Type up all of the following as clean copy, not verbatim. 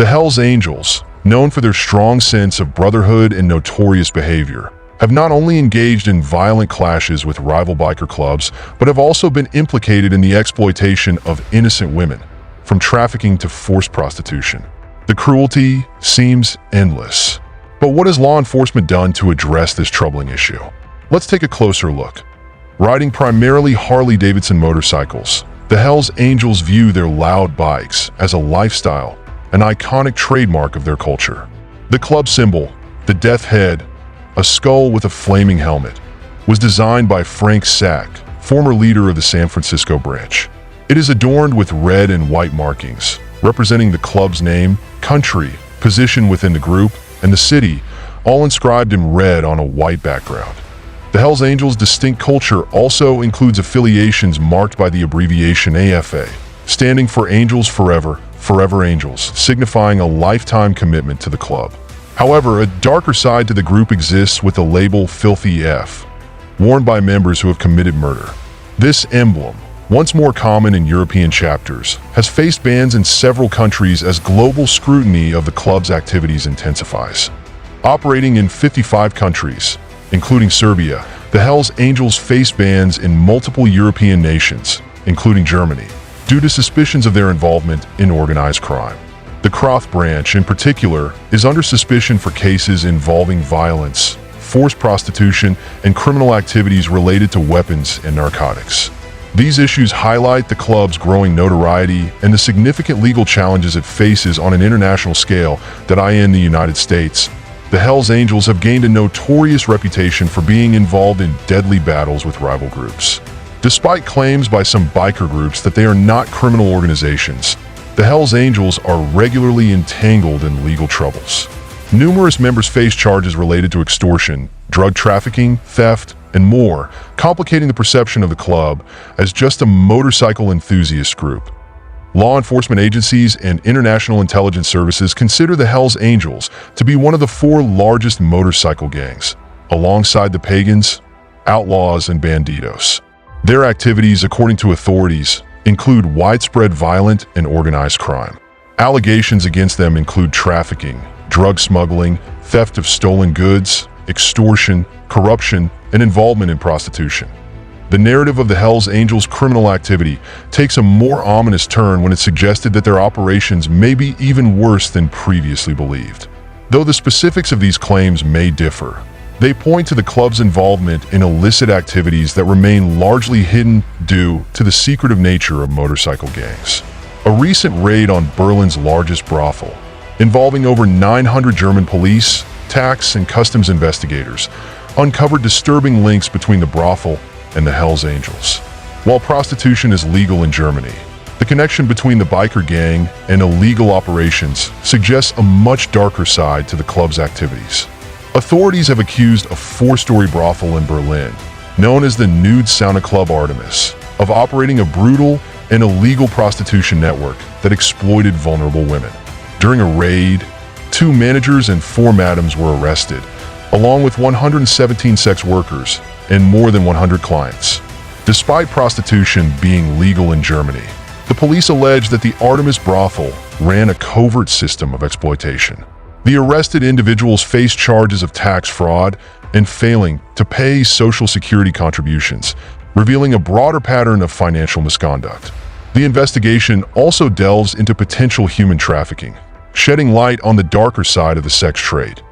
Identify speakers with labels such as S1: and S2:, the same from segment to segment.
S1: The Hells Angels, known for their strong sense of brotherhood and notorious behavior, have not only engaged in violent clashes with rival biker clubs, but have also been implicated in the exploitation of innocent women, from trafficking to forced prostitution. The cruelty seems endless. But what has law enforcement done to address this troubling issue? Let's take a closer look. Riding primarily Harley-Davidson motorcycles, the Hells Angels view their loud bikes as a lifestyle, an iconic trademark of their culture. The club symbol, the death head, a skull with a flaming helmet, was designed by Frank Sack, former leader of the San Francisco branch. It is adorned with red and white markings, representing the club's name, country, position within the group, and the city, all inscribed in red on a white background. The Hells Angels' distinct culture also includes affiliations marked by the abbreviation AFA, standing for Angels Forever, Forever Angels, signifying a lifetime commitment to the club. However, a darker side to the group exists with the label Filthy F, worn by members who have committed murder. This emblem, once more common in European chapters, has faced bans in several countries as global scrutiny of the club's activities intensifies. Operating in 55 countries, including Serbia, the Hells Angels face bans in multiple European nations, including Germany, due to suspicions of their involvement in organized crime. The Croth branch, in particular, is under suspicion for cases involving violence, forced prostitution, and criminal activities related to weapons and narcotics. These issues highlight the club's growing notoriety and the significant legal challenges it faces on an international scale that in the United States. The Hells Angels have gained a notorious reputation for being involved in deadly battles with rival groups. Despite claims by some biker groups that they are not criminal organizations, the Hells Angels are regularly entangled in legal troubles. Numerous members face charges related to extortion, drug trafficking, theft, and more, complicating the perception of the club as just a motorcycle enthusiast group. Law enforcement agencies and international intelligence services consider the Hells Angels to be one of the 4 largest motorcycle gangs, alongside the Pagans, Outlaws, and Bandidos. Their activities, according to authorities, include widespread violent and organized crime. Allegations against them include trafficking, drug smuggling, theft of stolen goods, extortion, corruption, and involvement in prostitution. The narrative of the Hells Angels' criminal activity takes a more ominous turn when it's suggested that their operations may be even worse than previously believed. Though the specifics of these claims may differ, they point to the club's involvement in illicit activities that remain largely hidden due to the secretive nature of motorcycle gangs. A recent raid on Berlin's largest brothel, involving over 900 German police, tax, and customs investigators, uncovered disturbing links between the brothel and the Hells Angels. While prostitution is legal in Germany, the connection between the biker gang and illegal operations suggests a much darker side to the club's activities. Authorities have accused a 4-story brothel in Berlin, known as the Nude Sauna Club Artemis, of operating a brutal and illegal prostitution network that exploited vulnerable women. During a raid, 2 managers and 4 madams were arrested, along with 117 sex workers and more than 100 clients. Despite prostitution being legal in Germany, the police allege that the Artemis brothel ran a covert system of exploitation. The arrested individuals face charges of tax fraud and failing to pay Social Security contributions, revealing a broader pattern of financial misconduct. The investigation also delves into potential human trafficking, shedding light on the darker side of the sex trade.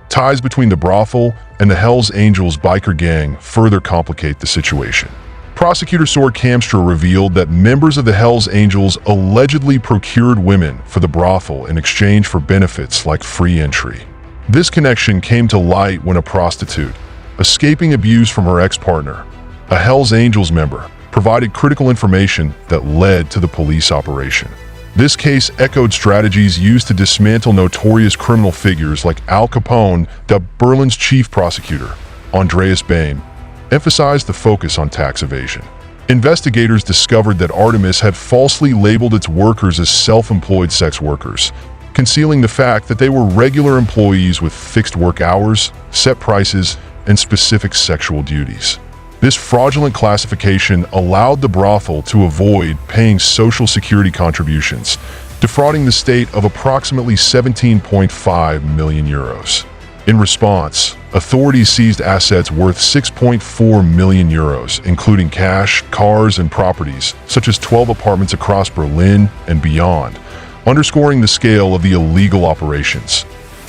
S1: Ties between the brothel and the Hells Angels biker gang further complicate the situation. Prosecutor Sor Kamstra revealed that members of the Hells Angels allegedly procured women for the brothel in exchange for benefits like free entry. This connection came to light when a prostitute, escaping abuse from her ex-partner, a Hells Angels member, provided critical information that led to the police operation. This case echoed strategies used to dismantle notorious criminal figures like Al Capone that Berlin's chief prosecutor, Andreas Baim, emphasized the focus on tax evasion. Investigators discovered that Artemis had falsely labeled its workers as self-employed sex workers, concealing the fact that they were regular employees with fixed work hours, set prices, and specific sexual duties. This fraudulent classification allowed the brothel to avoid paying Social Security contributions, defrauding the state of approximately 17.5 million euros. In response, authorities seized assets worth 6.4 million euros, including cash, cars, and properties, such as 12 apartments across Berlin and beyond, underscoring the scale of the illegal operations.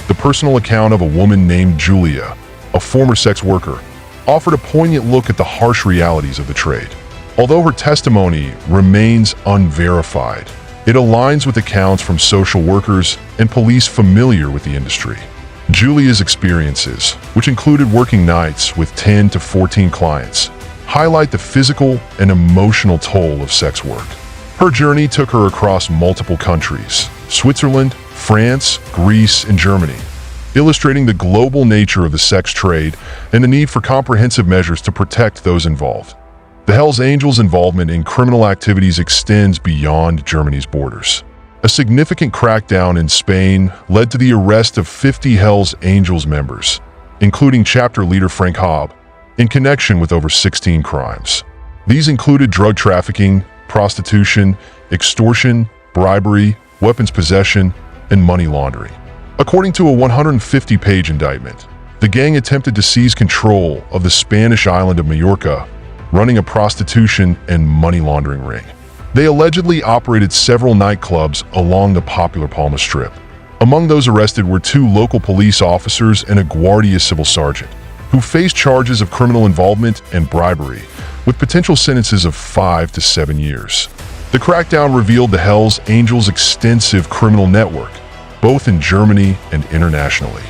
S1: The personal account of a woman named Julia, a former sex worker, offered a poignant look at the harsh realities of the trade. Although her testimony remains unverified, it aligns with accounts from social workers and police familiar with the industry. Julia's experiences, which included working nights with 10 to 14 clients, highlight the physical and emotional toll of sex work. Her journey took her across multiple countries: Switzerland, France, Greece, and Germany, illustrating the global nature of the sex trade and the need for comprehensive measures to protect those involved. The Hells Angels' involvement in criminal activities extends beyond Germany's borders. A significant crackdown in Spain led to the arrest of 50 Hells Angels members, including chapter leader Frank Haub, in connection with over 16 crimes. These included drug trafficking, prostitution, extortion, bribery, weapons possession, and money laundering. According to a 150-page indictment, the gang attempted to seize control of the Spanish island of Majorca, running a prostitution and money laundering ring. They allegedly operated several nightclubs along the popular Palma Strip. Among those arrested were 2 local police officers and a Guardia civil sergeant, who faced charges of criminal involvement and bribery, with potential sentences of 5 to 7 years. The crackdown revealed the Hells Angels' extensive criminal network, both in Germany and internationally.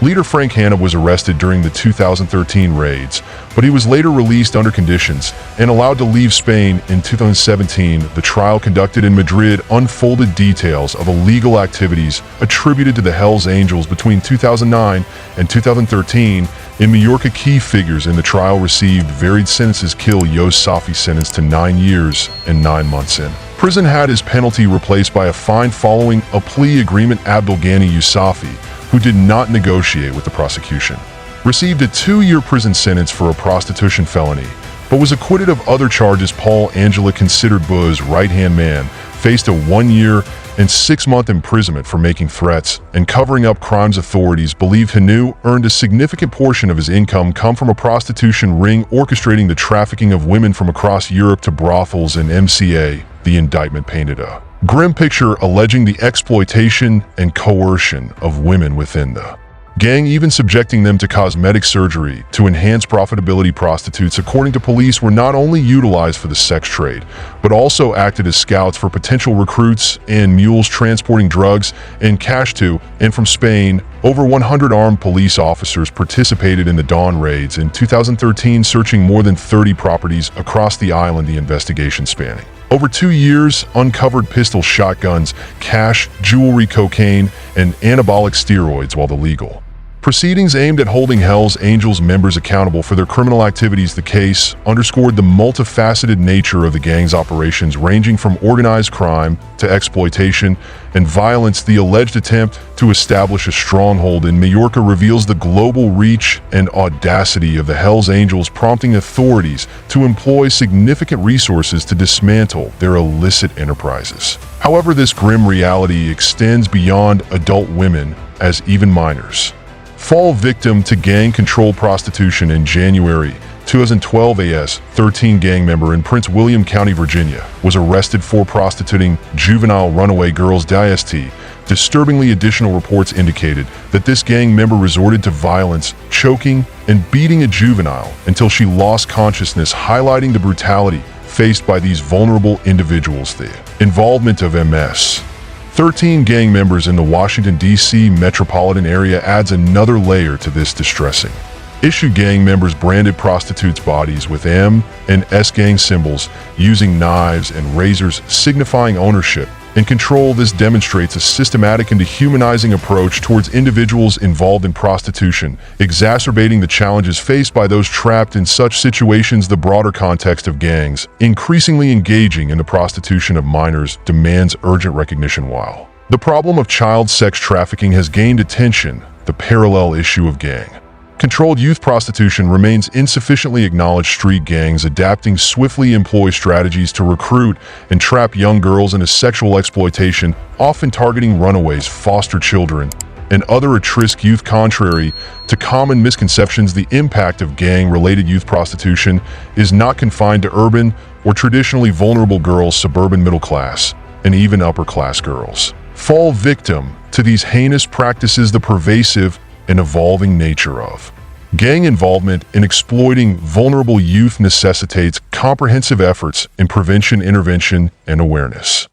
S1: Leader Frank Hanna was arrested during the 2013 raids, but he was later released under conditions and allowed to leave Spain in 2017. The trial conducted in Madrid unfolded details of illegal activities attributed to the Hells Angels between 2009 and 2013. In Majorca, key figures in the trial received varied sentences. Jos Safi sentenced to 9 years and 9 months in prison had his penalty replaced by a fine following a plea agreement. Abdelghani Yousafi, who did not negotiate with the prosecution, received a 2-year prison sentence for a prostitution felony, but was acquitted of other charges. Paul Angela, considered Buz's right-hand man, faced a 1-year and 6-month imprisonment for making threats and covering up crimes. Authorities believe Hanu earned a significant portion of his income come from a prostitution ring orchestrating the trafficking of women from across Europe to brothels and MCA. The indictment painted a grim picture alleging the exploitation and coercion of women within the gang, even subjecting them to cosmetic surgery to enhance profitability. Prostitutes, according to police, were not only utilized for the sex trade, but also acted as scouts for potential recruits and mules transporting drugs and cash to and from Spain. Over 100 armed police officers participated in the dawn raids in 2013, searching more than 30 properties across the island. The investigation spanning over 2 years uncovered pistols, shotguns, cash, jewelry, cocaine, and anabolic steroids. While the legal proceedings aimed at holding Hells Angels members accountable for their criminal activities, the case underscored the multifaceted nature of the gang's operations, ranging from organized crime to exploitation and violence. The alleged attempt to establish a stronghold in Majorca reveals the global reach and audacity of the Hells Angels, prompting authorities to employ significant resources to dismantle their illicit enterprises. However, this grim reality extends beyond adult women, as even minors fall victim to gang-controlled prostitution. In January 2012, a 13 gang member in Prince William County, Virginia, was arrested for prostituting juvenile runaway girls. Disturbingly, additional reports indicated that this gang member resorted to violence, choking and beating a juvenile until she lost consciousness, highlighting the brutality faced by these vulnerable individuals. The involvement of MS 13 gang members in the Washington, D.C. metropolitan area adds another layer to this distressing issue. Gang members branded prostitutes' bodies with M and S gang symbols, using knives and razors signifying ownership and control. This demonstrates a systematic and dehumanizing approach towards individuals involved in prostitution, exacerbating the challenges faced by those trapped in such situations. The broader context of gangs increasingly engaging in the prostitution of minors demands urgent recognition. While the problem of child sex trafficking has gained attention, the parallel issue of gang Controlled youth prostitution remains insufficiently acknowledged. Street gangs adapting swiftly employ strategies to recruit and trap young girls into sexual exploitation, often targeting runaways, foster children, and other at-risk youth. Contrary to common misconceptions, the impact of gang-related youth prostitution is not confined to urban or traditionally vulnerable girls. Suburban middle class and even upper-class girls fall victim to these heinous practices. The pervasive and evolving nature of gang involvement in exploiting vulnerable youth necessitates comprehensive efforts in prevention, intervention, and awareness.